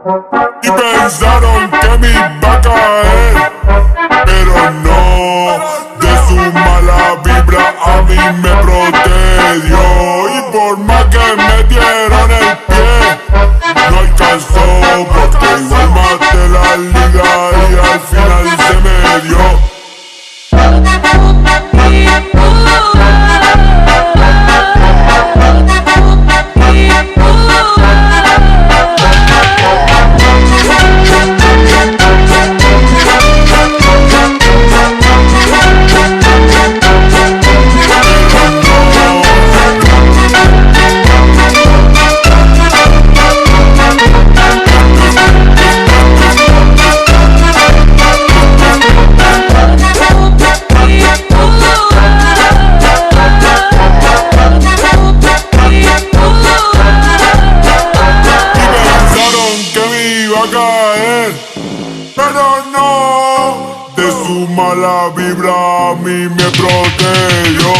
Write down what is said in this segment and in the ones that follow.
y pensaron que me iba a caer, pero no, de su mala vibra a mí me protegió. Y por más que me dieron el pie, no alcanzó, porque igual maté la liga y al final se me dio. Pero no, de su mala vibra a mí me protegió.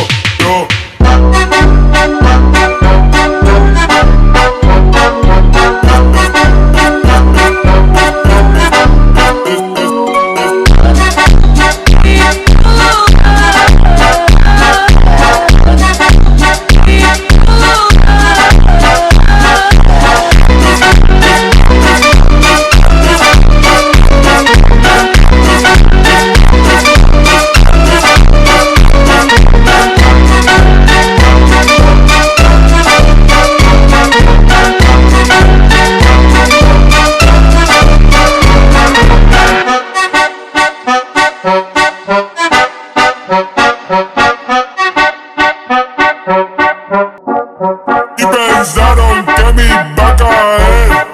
Y pensaron que me iba a caer,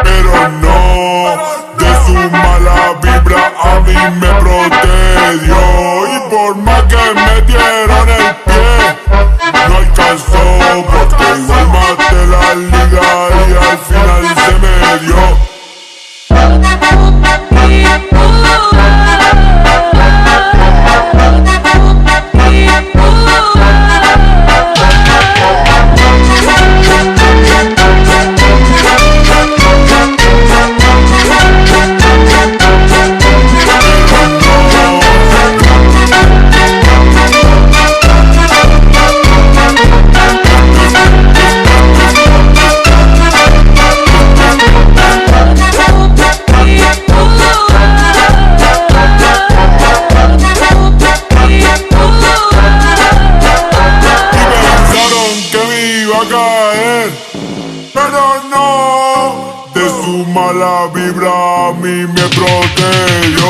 pero no, de su mala vibra a mí me protegió. Y por más que me dieron el pie, no alcanzó, porque igual maté la liga y al final se me dio. Pero no, de su mala vibra a mí me protegió.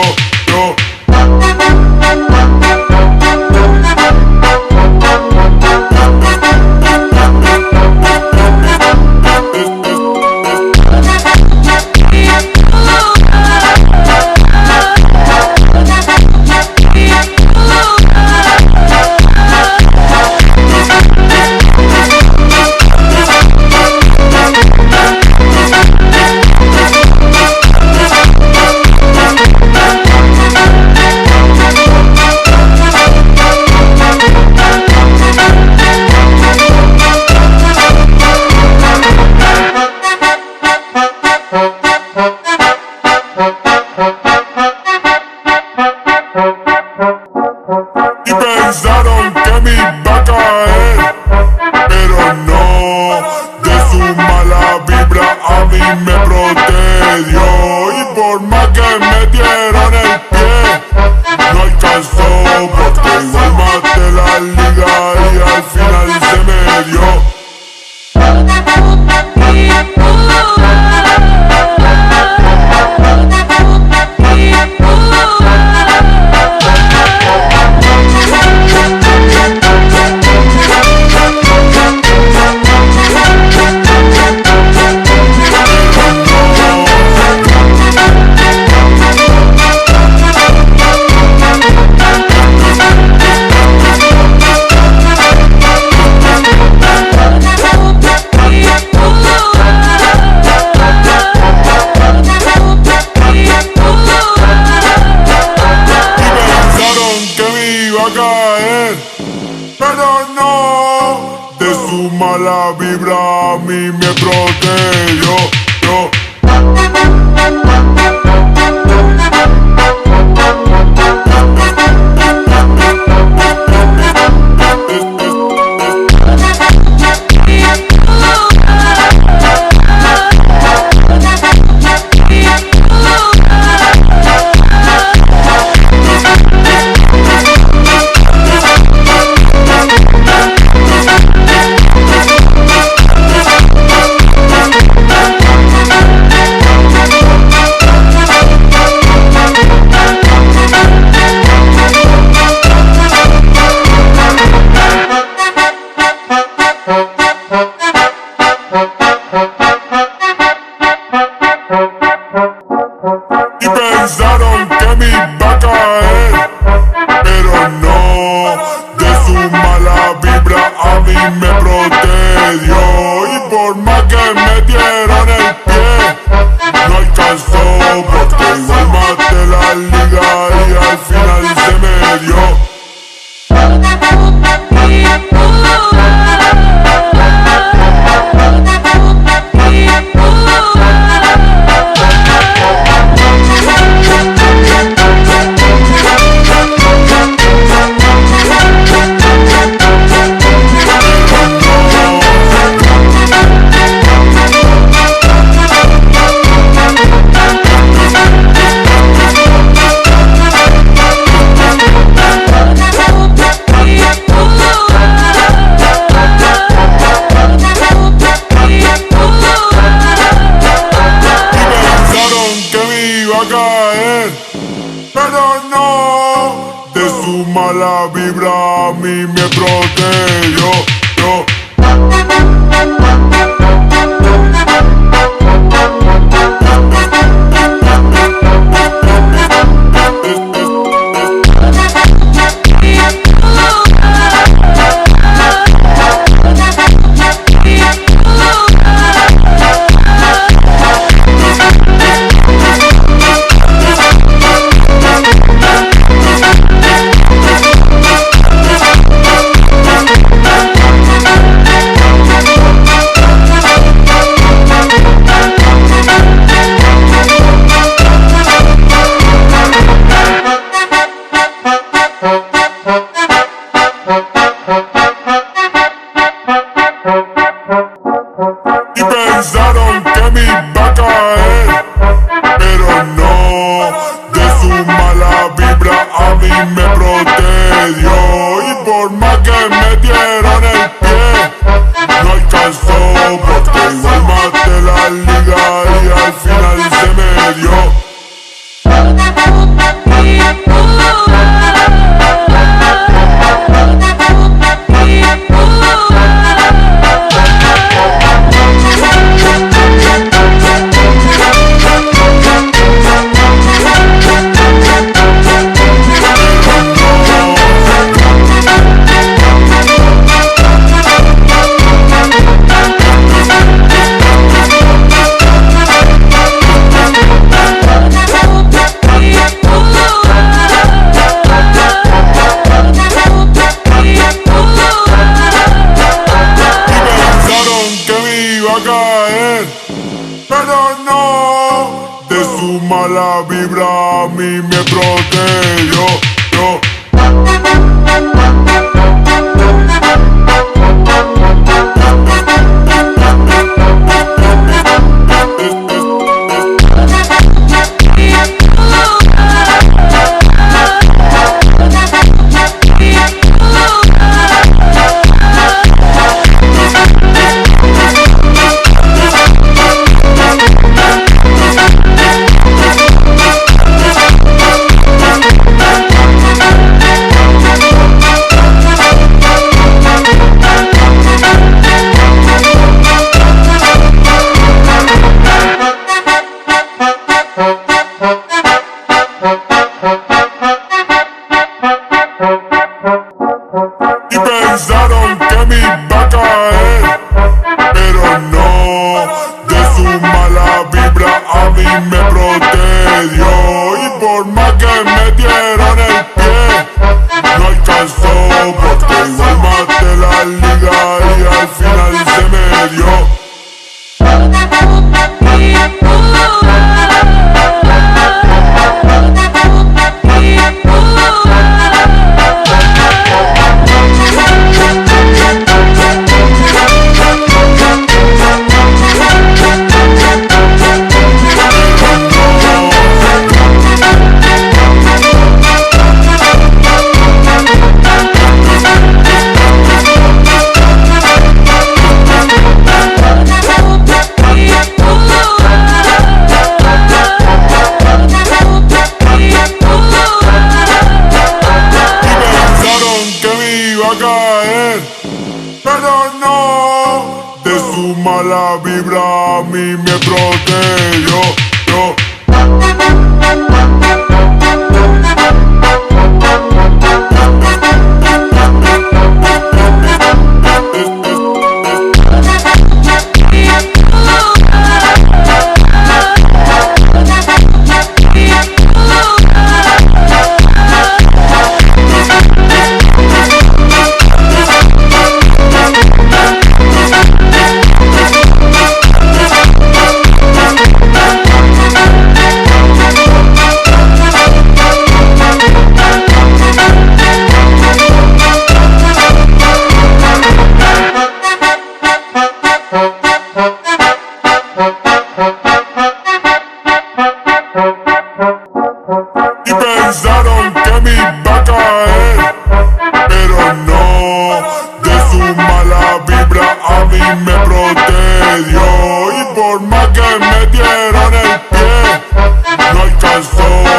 Y pensaron que me iba a caer, pero no, de su mala vibra a mí me protegió. Y por más que me dieron el pie, no alcanzó, porque igual maté la liga y al final se me dio. caer, pero no, de su mala vibra a mí me protegió. Y pensaron que me iba a caer, pero no, de su mala vibra a mí me protegió. Y por más que me dieron el pie, no alcanzó, porque igual maté la liga y al final se me dio. Caer, pero no, de su mala vibra a mí me protegió. Y pensaron que me iba a caer, pero no, de su mala vibra a mí me protegió. Y por más que me dieron el pie, no alcanzó, porque igual maté la liga y al final se me dio.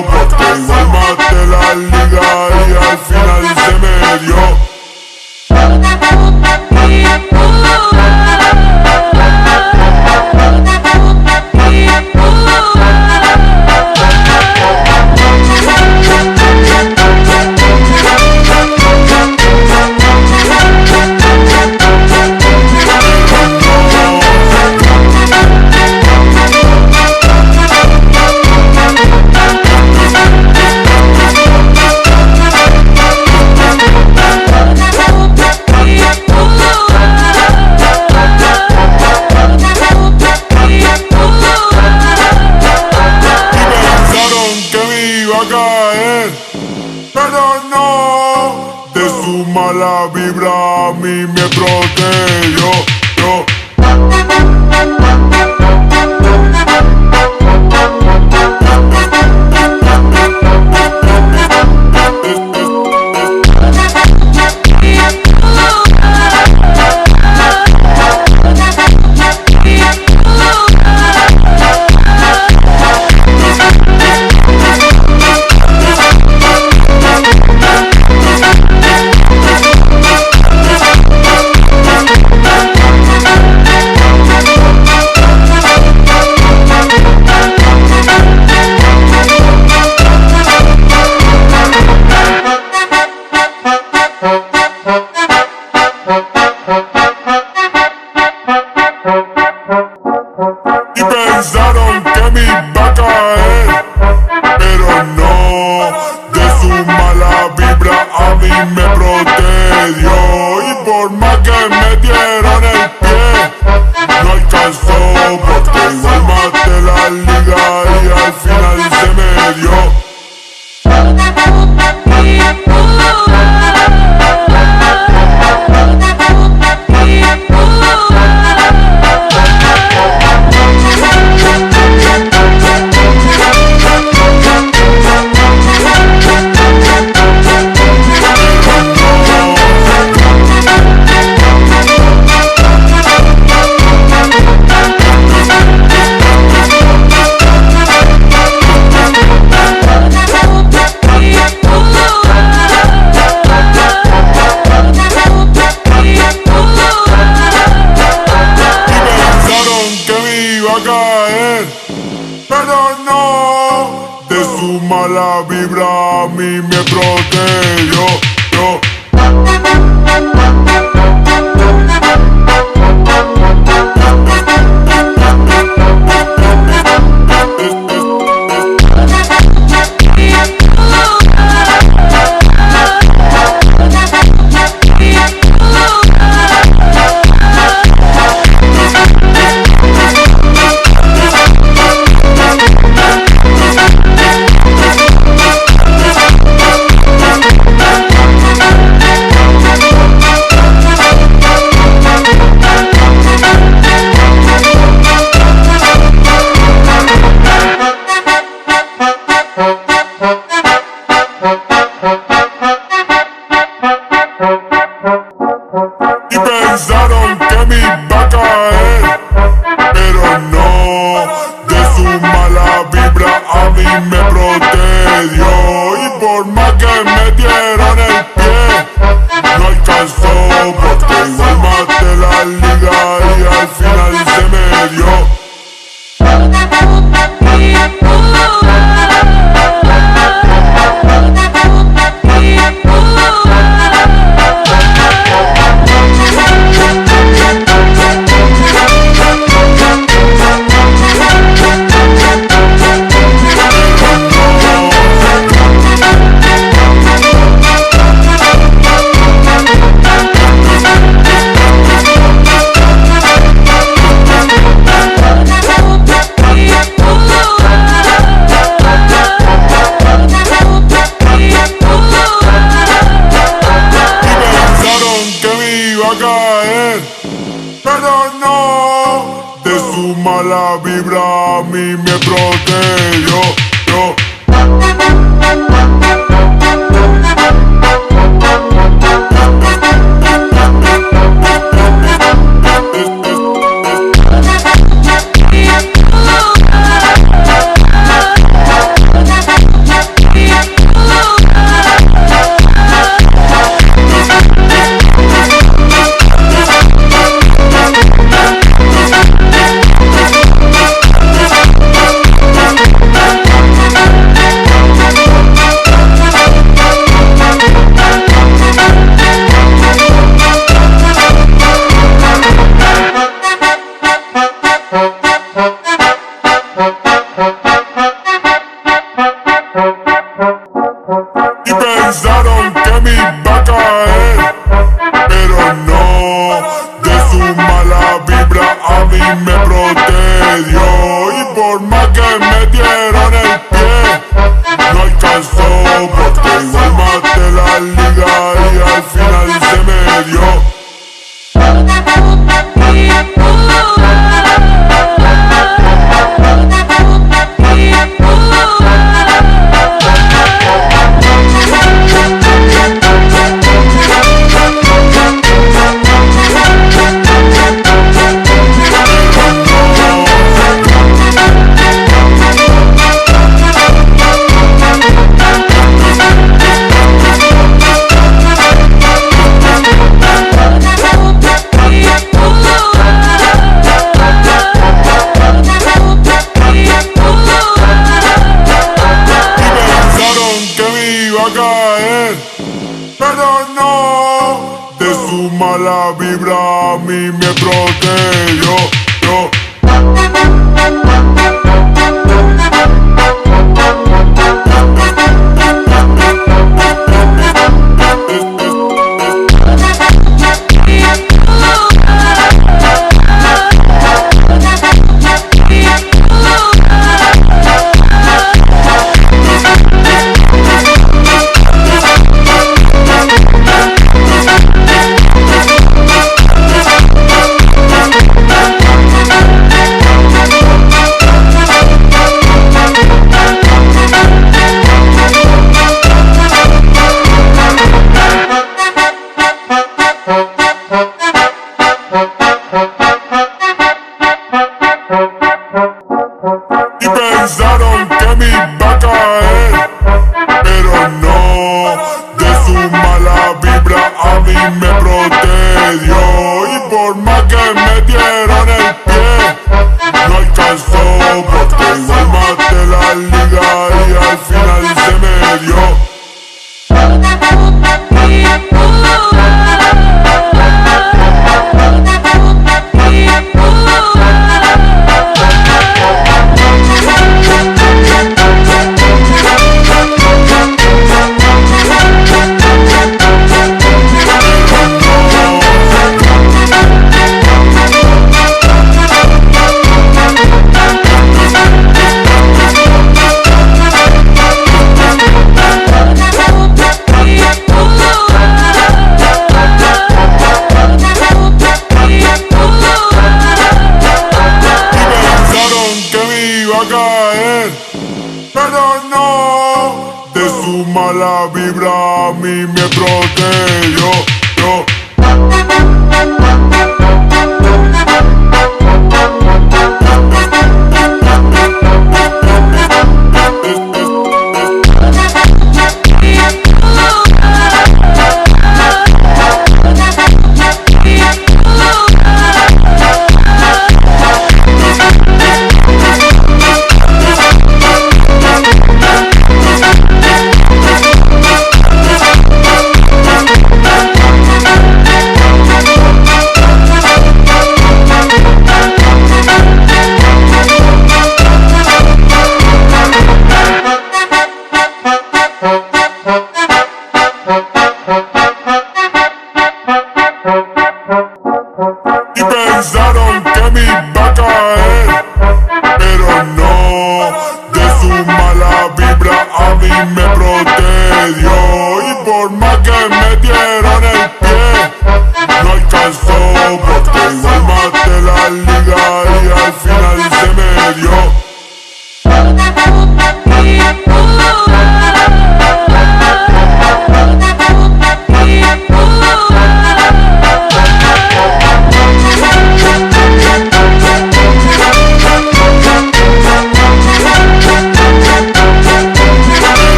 porque igual maté la liga y al final se me dio. Pero no, de su mala vibra a mí me protegió. Pensaron que me iba a caer, pero no, de su mala vibra a mí me protegió. Y por más que me dieron el pie, no alcanzó, porque igual maté la liga y al final se me dio. Pero no, de su mala vibra a mí me protegió. Pensaron que me iba a caer, pero no, de su mala vibra a mí me protegió. Y por más que me dieron el pie, no alcanzó, porque igual maté la liga y al final se me dio. Pero no, de su mala vibra a mí me protegió. más que metieron el pie, no alcanzó porque igual maté la liga y al final se me dio. Pero no, de su mala vibra a mí me protegió. Y pensaron que me iba a caer, pero no, de su mala vibra a mí me protegió. Y por más que metieron el pie, no alcanzó porque igual maté la liga y al final se me dio. Pero no, de su mala vibra a mí me protegió. Y pensaron que me iba a caer, pero no, de su mala vibra a mí me protegió. Y por más que metieron el pie, no alcanzó porque igual maté la liga y al final se me dio.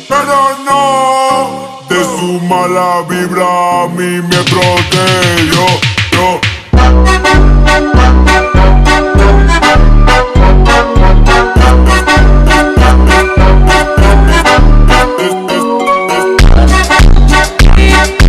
Pero no, de su mala vibra a mí me protegió. Yeah.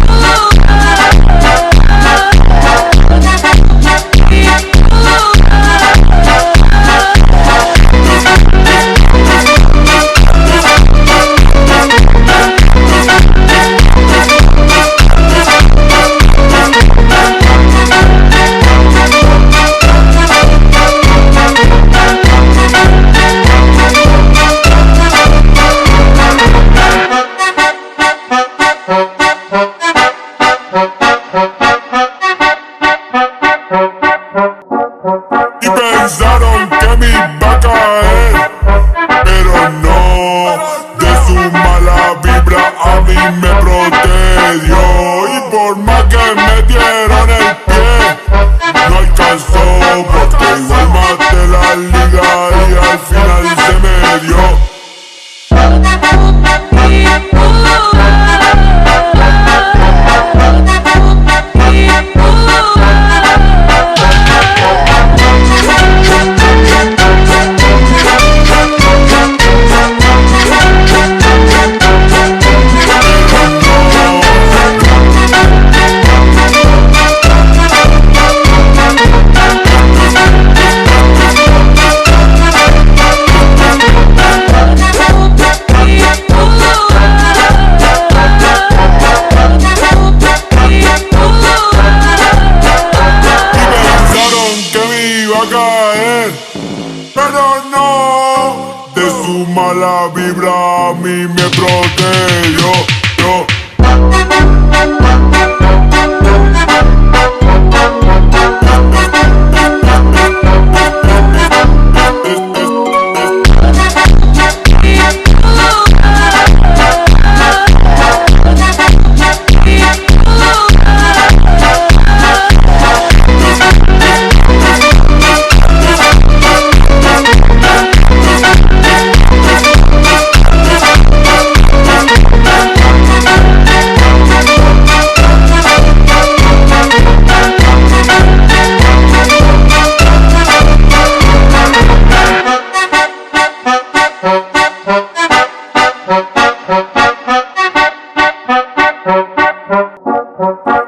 por más que metieron el pie, no alcanzó porque igual maté la liga y al final se me dio. Pero no, de su mala vibra a mí me protegió.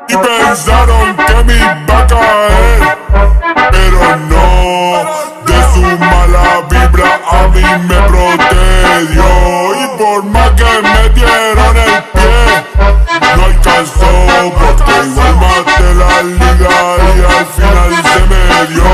Pensaron que me iba a caer, pero no, de su mala vibra a mí me protegió. Y por más que metieron el pie, no alcanzó porque igual maté la liga y al final se me dio.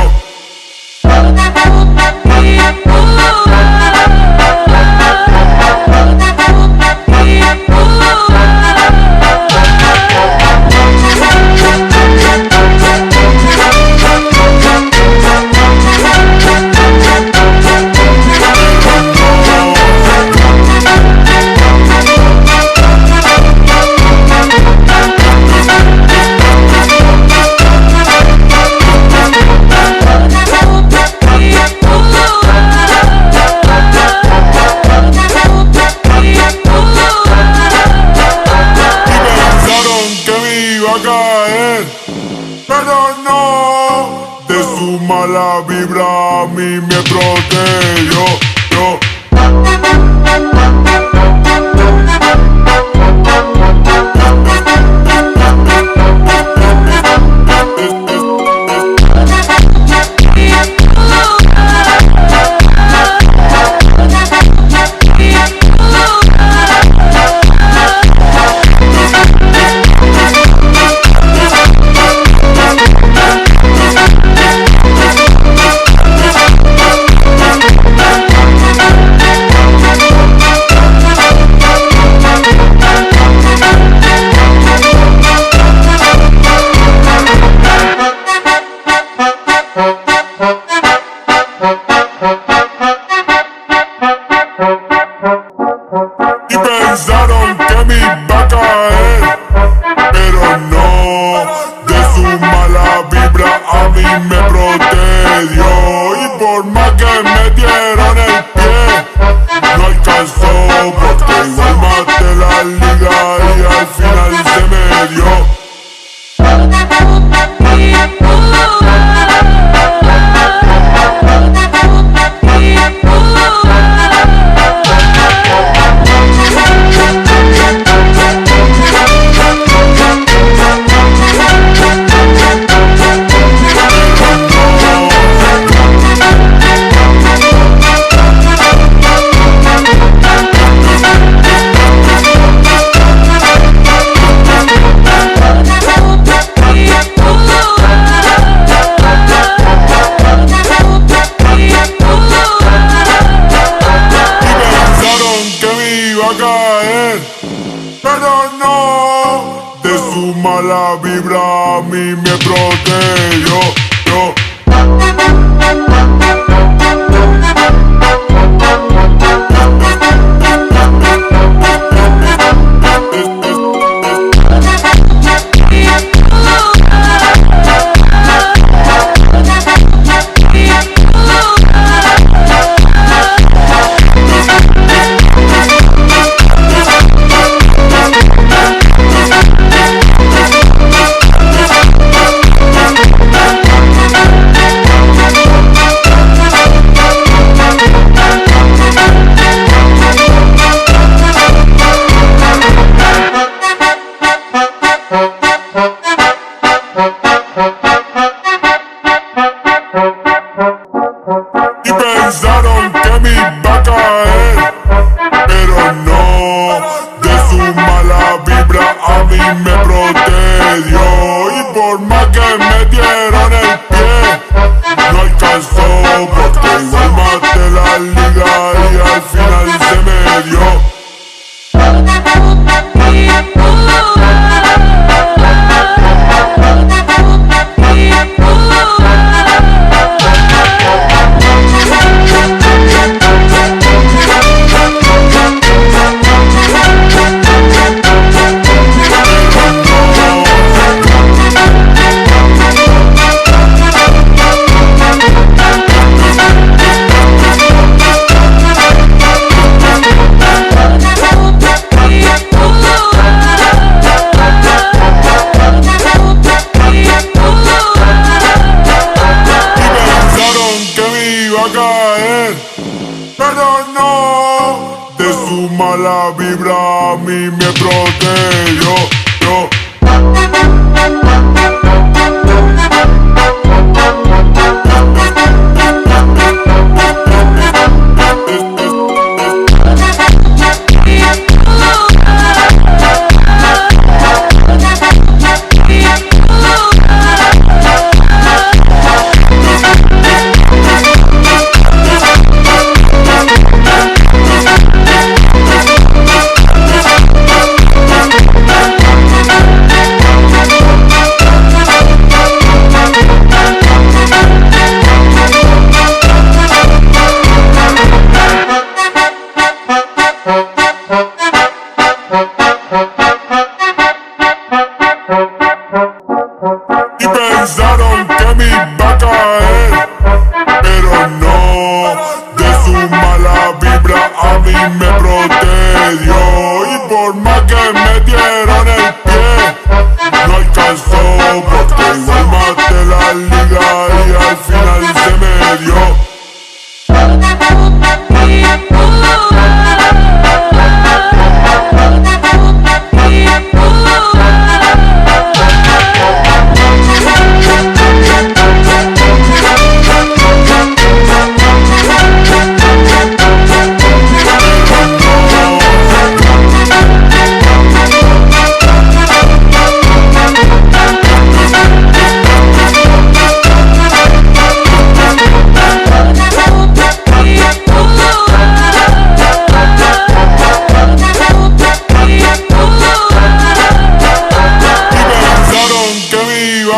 Pero no, de su mala vibra a mí me protegió. Pensaron que me iba a caer, pero no, de su mala vibra a mí me protegió. Y por más que metieron el pie, no alcanzó porque igual maté la liga y al final se me dio. Pero no, de su mala vibra a mí me protegió.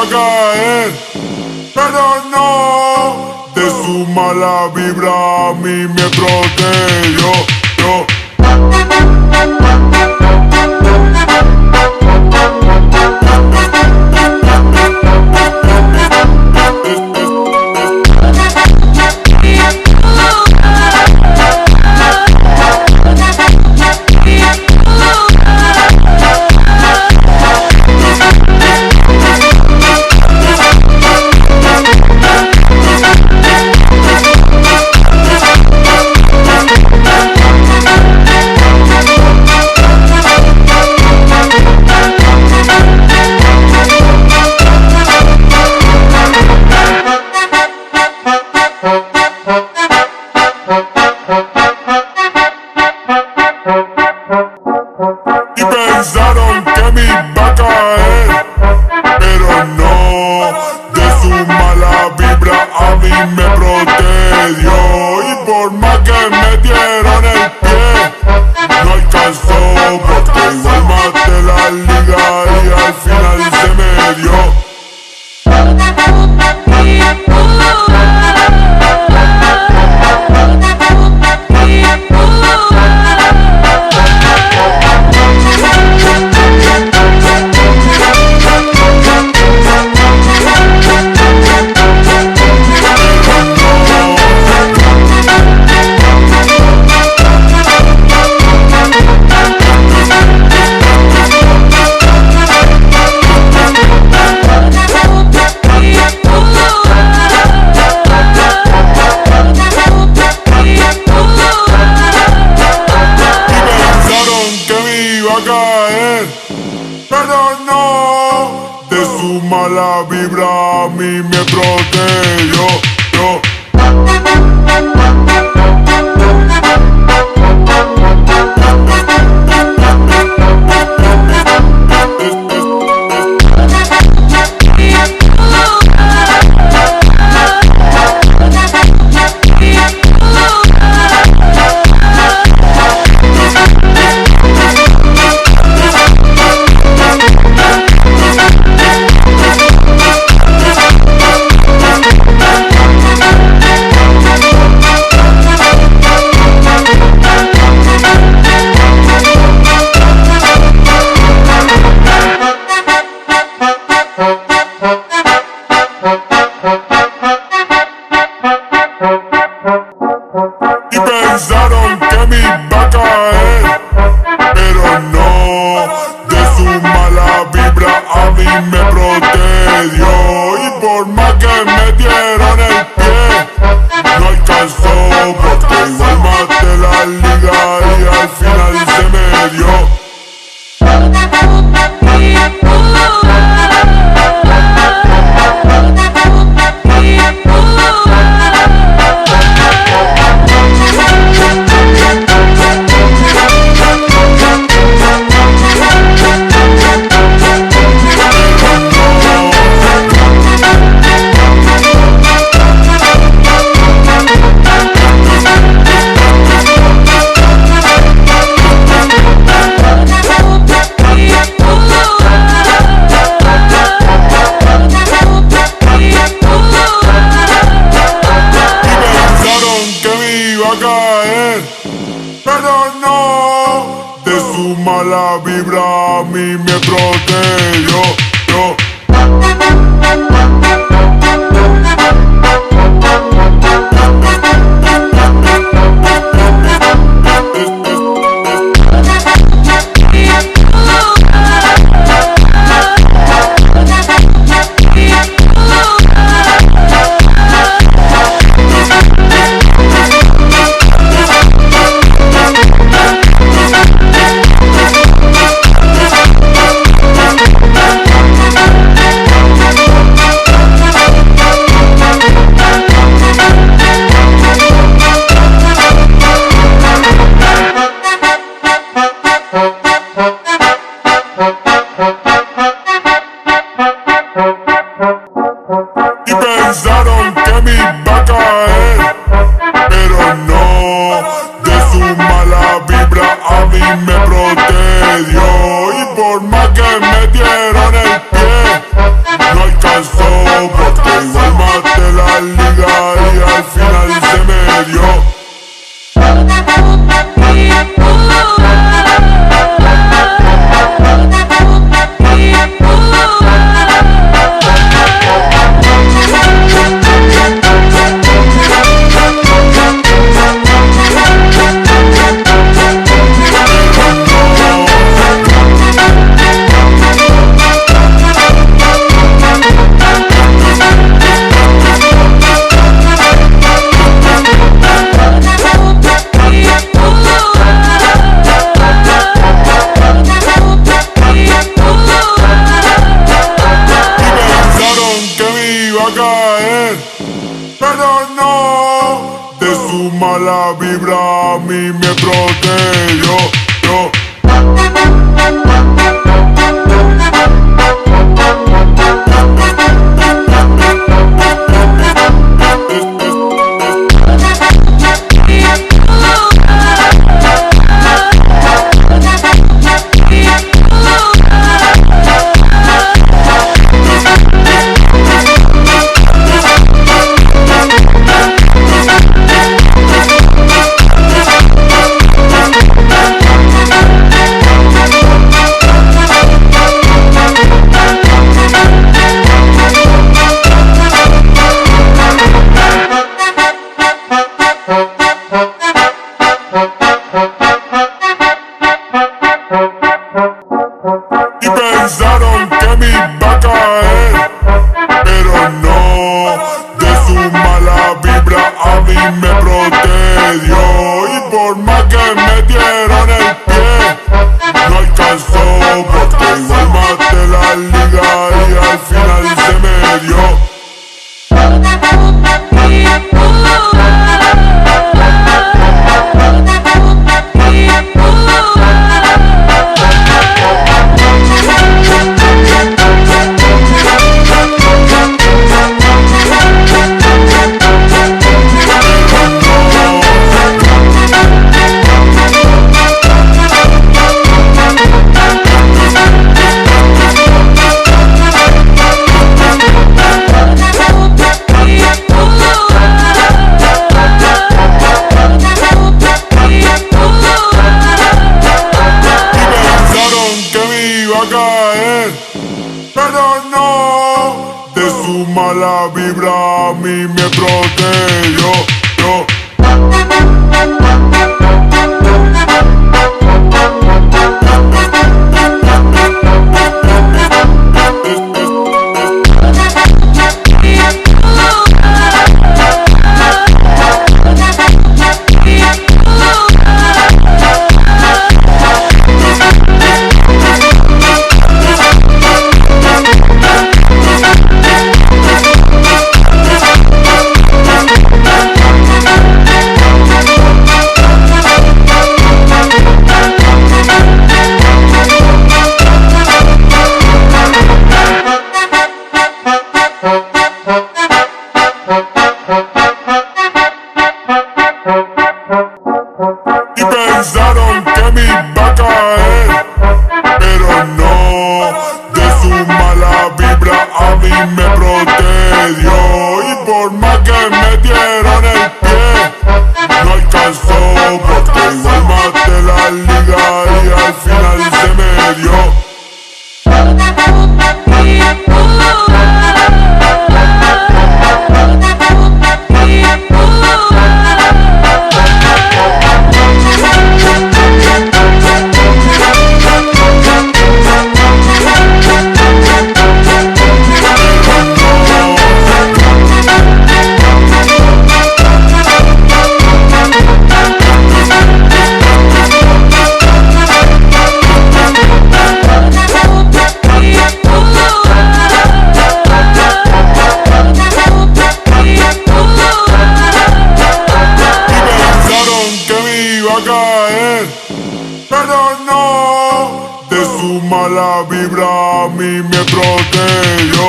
a caer, pero no, de su mala vibra a mí me protegió. Pensaron que me iba a caer, pero no, de su mala vibra a mí me protegió. Y por más que me dieron el pie, no alcanzó, porque igual maté la liga y al final se me dio. Pero no, de su mala vibra a mí me protegió. Pensaron que me iba a caer, pero no, de su mala vibra a mí me protegió. Y por más que me dieron el pie, no alcanzó, porque igual maté la liga y al final se me dio. vibra a mí me protegió. Pensaron que me iba a caer, pero no. De su mala vibra a mí me protegió. Y por más que me dieron el pie, no alcanzó, porque igual maté la liga y al final se me dio. Pero no, de su mala vibra a mí me protegió. Pensaron que me iba a caer, pero no. De su mala vibra a mí me protegió. Y por más que me dieron el pie, no alcanzó, porque igual maté la liga y al final se me dio. Pero no, de su mala vibra a mí me protegió.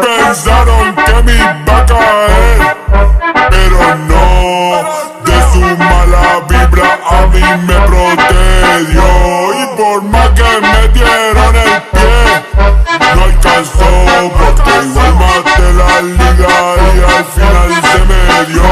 Pensaron que me iba a caer, pero no. De su mala vibra a mí me protegió. Y por más que me dieron el pie, no alcanzó, porque igual maté la liga y al final se me dio.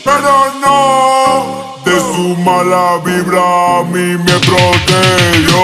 Pero no, de su mala vibra a mí me protegió.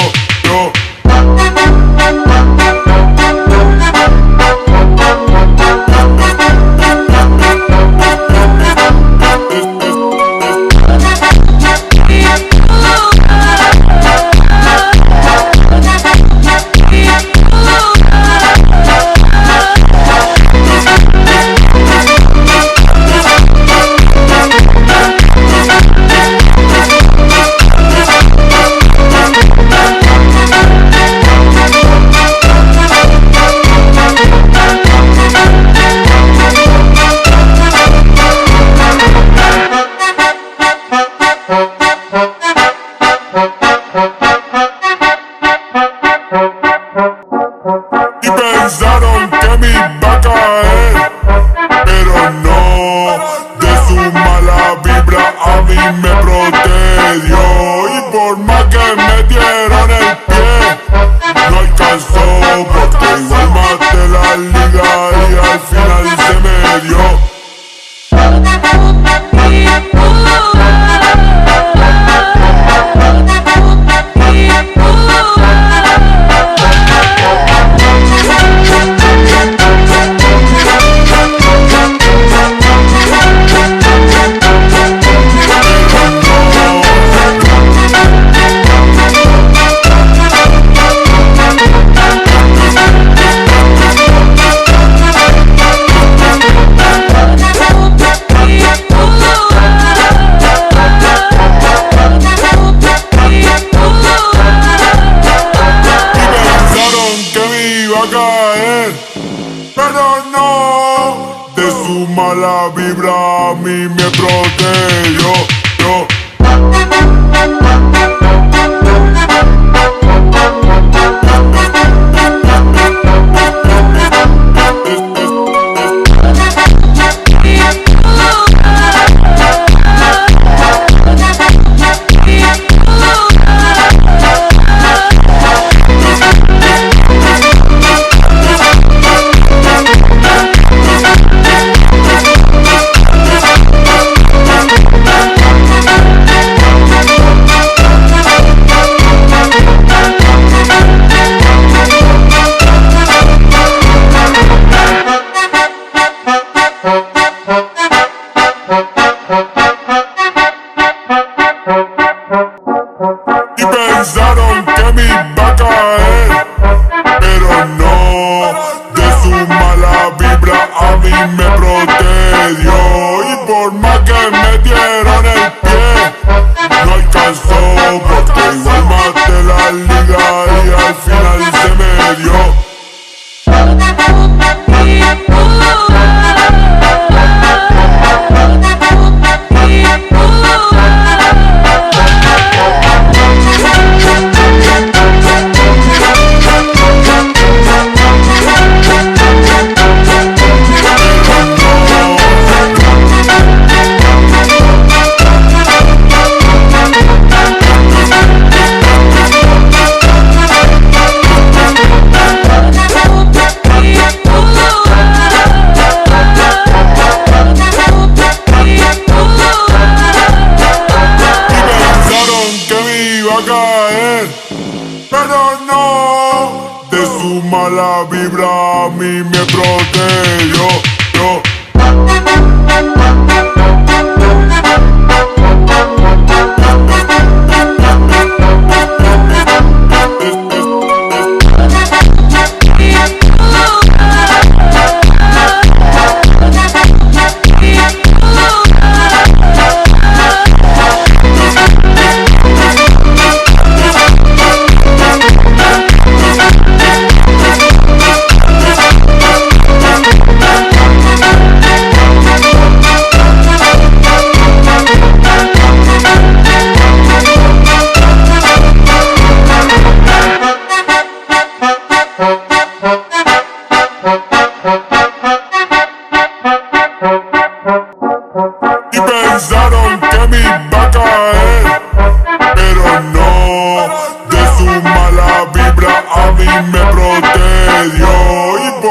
Pensaron que me iba a caer, pero no, de su mala vibra a mí me protegió. Y por más que me dieron el pie, no alcanzó, porque igual maté la liga y al final se me dio. Pero no, de su mala vibra a mí me protegió. Pensaron que me iba a caer, pero no, de su mala vibra a mí me protegió. Y por más que me dieron el pie, no alcanzó, porque igual maté la liga y al final se me dio. Pero no, de su mala vibra a mí me protegió.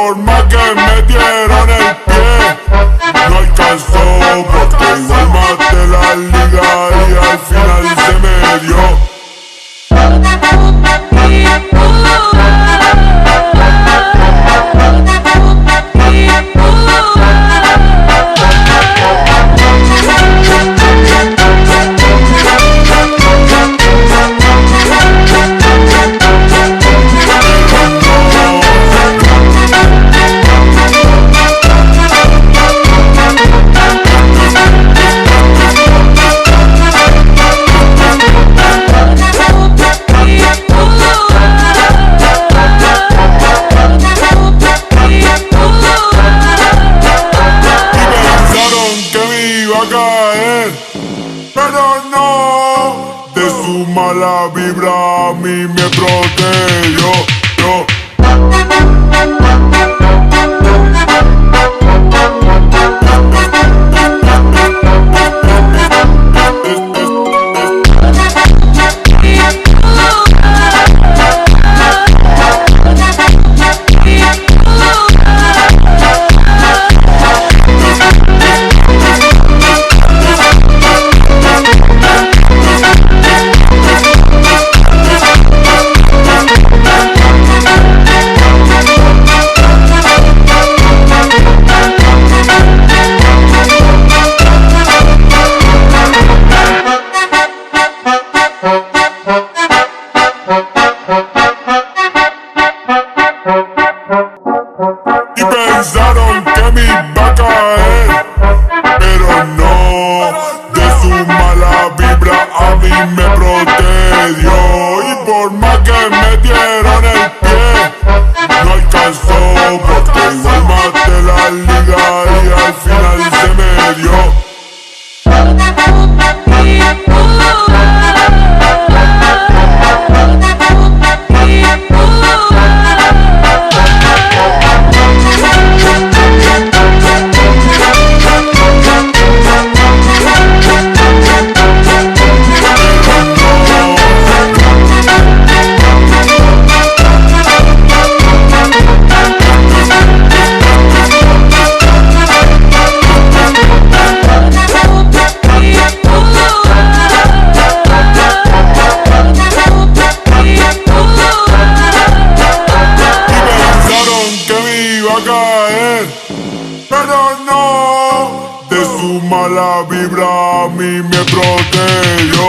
por más que metieron el pie, no alcanzó porque igual maté la liga y al final se me dio. Pero no, de su mala vibra a mí me protegió. Y pensaron que me iba a caer, pero no, de su mala vibra a mí me protegió. Y por más que metieron el pie, no alcanzó porque igual maté la liga y al final se me dio. Pero no, de su mala vibra a mí me protegió.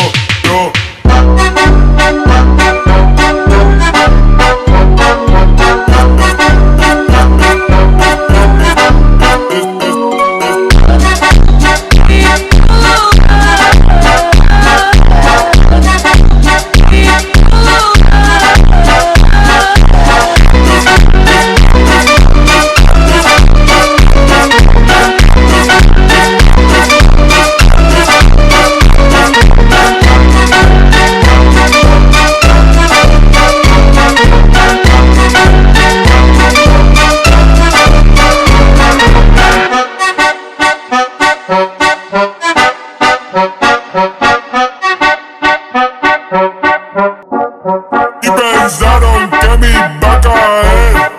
Y pensaron que me iba a caer,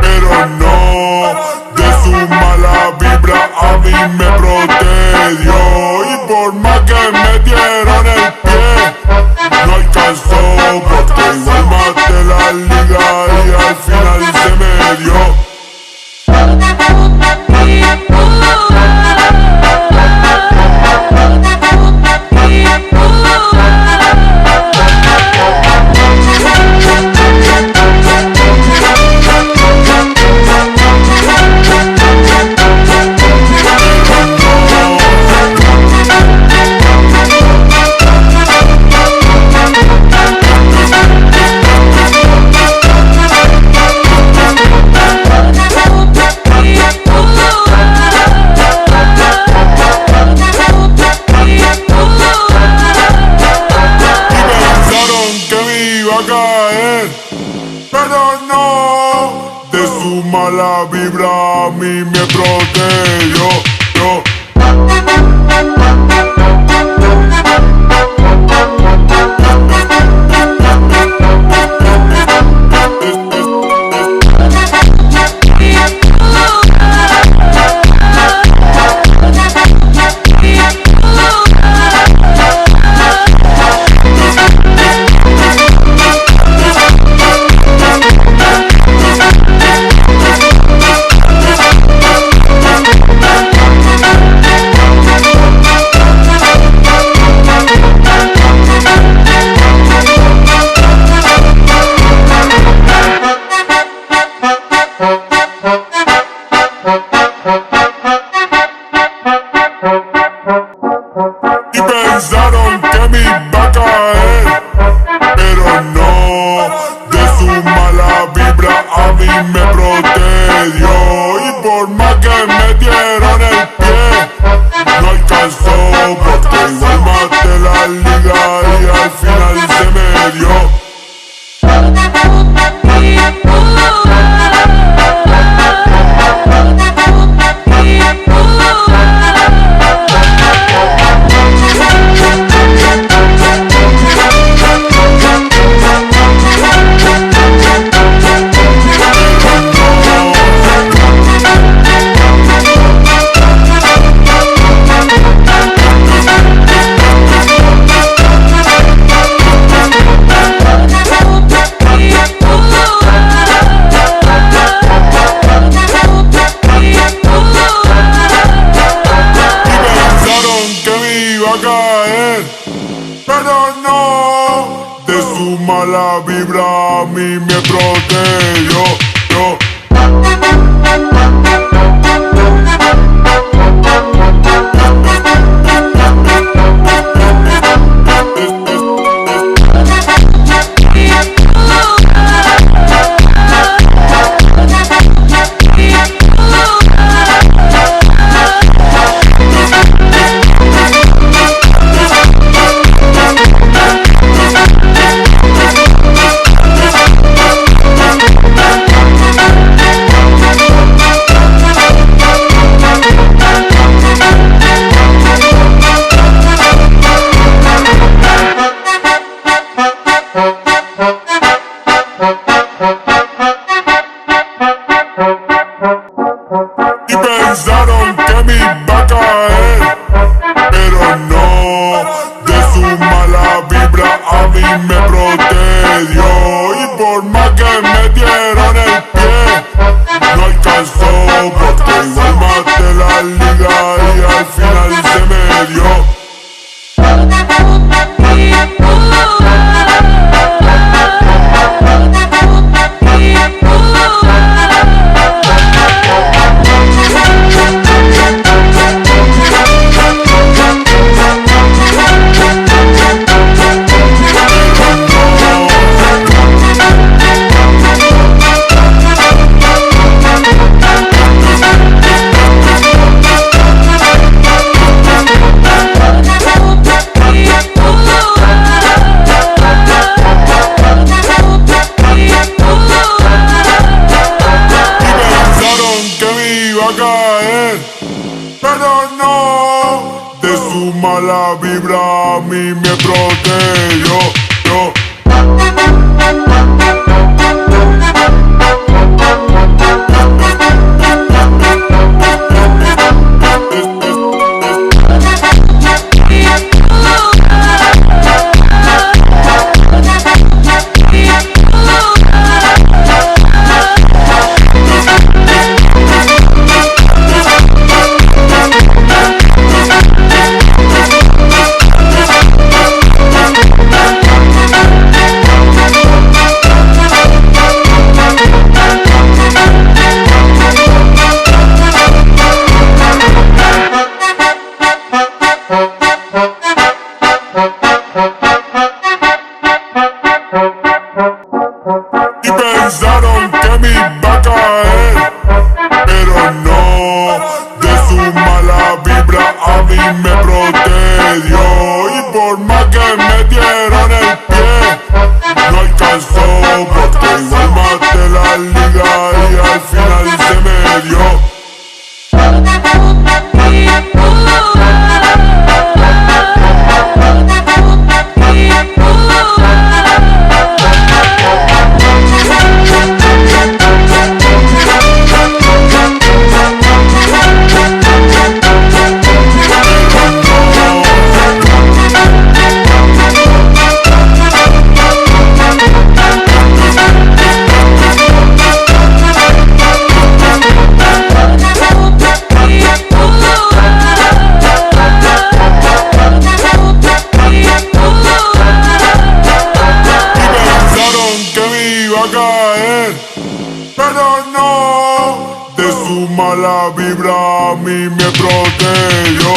pero no, de su mala vibra a mí me protegió. Y por más que metieron el pie, no alcanzó porque igual maté la liga y al final se me dio. Pero no, de su mala vibra a mí me protegió. más que metieron el pie, no alcanzó porque igual maté la liga y al final se me dio. Pero no, de su mala vibra a mí me protegió. Pensaron que me iba a caer, pero no, de su mala vibra a mí me protegió. Y por más que metieron el pie, no alcanzó porque igual maté la liga y al final se me dio. Pero no, de su mala vibra a mí me protegió. Pensaron que me iba a caer, pero no, de su mala vibra a mí me protegió. Y por más que metieron el pie, no alcanzó porque igual maté la liga y al final se me dio. Pero no, de su mala vibra a mí me protegió.